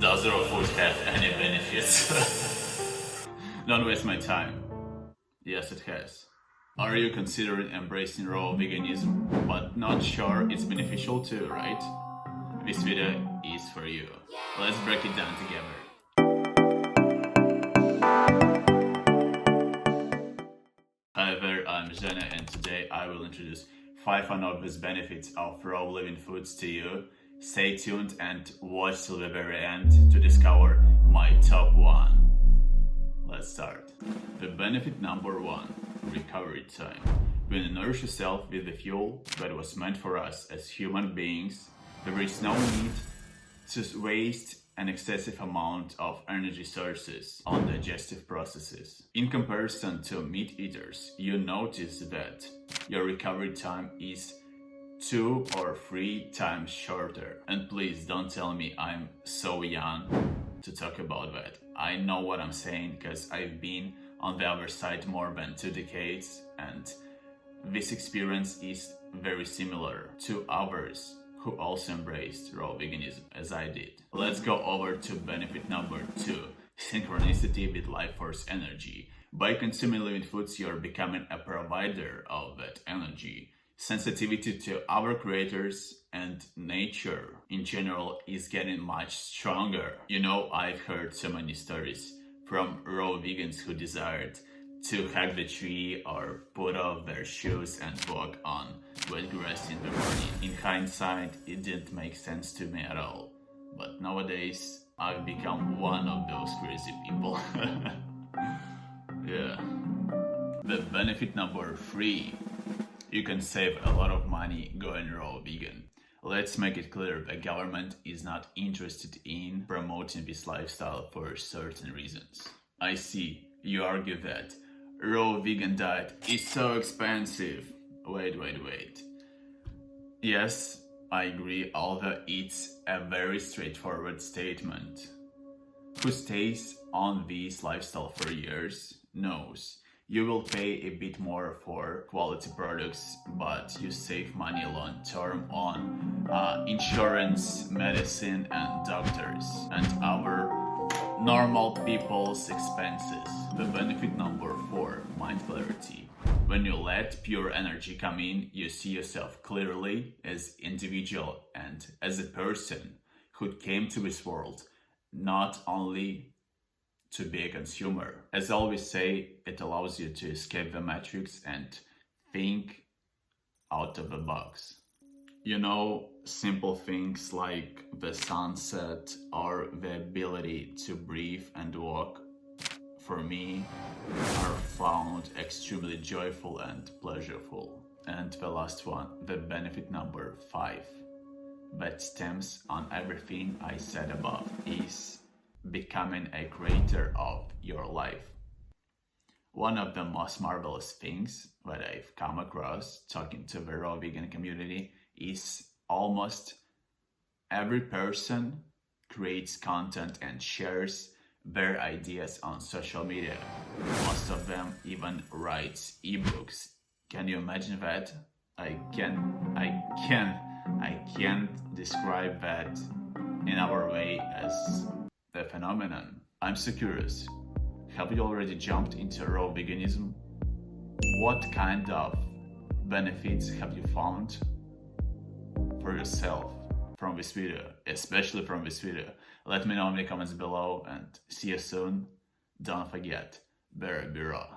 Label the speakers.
Speaker 1: Does raw food have any benefits? Don't waste my time. Yes, it has. Are you considering embracing raw veganism, but not sure it's beneficial too, right? This video is for you. Let's break it down together. Hi there, I'm Zhenya, and today I will introduce 5 unobvious benefits of raw living foods to you. Stay tuned and watch till the very end to discover my top 1. Let's start. The benefit number 1, recovery time. When you nourish yourself with the fuel that was meant for us as human beings, there is no need to waste an excessive amount of energy sources on digestive processes. In comparison to meat eaters, you notice that your recovery time is 2 or 3 times shorter. And please don't tell me I'm so young to talk about that. I know what I'm saying because I've been on the other side more than 2 decades, and this experience is very similar to others who also embraced raw veganism as I did. Let's go over to benefit number 2, synchronicity with life force energy. By consuming living foods, you're becoming a provider of that energy. Sensitivity to other creators and nature in general is getting much stronger. You know, I've heard so many stories from raw vegans who desired to hug the tree or put off their shoes and walk on wet grass in the morning. In hindsight, it didn't make sense to me at all. But nowadays, I've become one of those crazy people. Yeah. The benefit number 3. You can save a lot of money going raw vegan. Let's make it clear, the government is not interested in promoting this lifestyle for certain reasons. I see, you argue that raw vegan diet is so expensive. Wait. Yes, I agree, although it's a very straightforward statement. Who stays on this lifestyle for years knows you will pay a bit more for quality products, but you save money long term on insurance, medicine, and doctors, and other normal people's expenses. The benefit number 4, mind clarity. When you let pure energy come in, you see yourself clearly as individual and as a person who came to this world not only to be a consumer. As I always say, it allows you to escape the matrix and think out of the box. You know, simple things like the sunset or the ability to breathe and walk, for me, are found extremely joyful and pleasurable. And the last one, the benefit number 5, that stems on everything I said above, is becoming a creator of your life. One of the most marvelous things that I've come across talking to the raw vegan community is almost every person creates content and shares their ideas on social media. Most of them even writes ebooks. Can you imagine that? I can't describe that in our way as the phenomenon. I'm so curious. Have you already jumped into raw veganism? What kind of benefits have you found for yourself from this video, especially from this video? Let me know in the comments below, and see you soon. Don't forget, better be raw.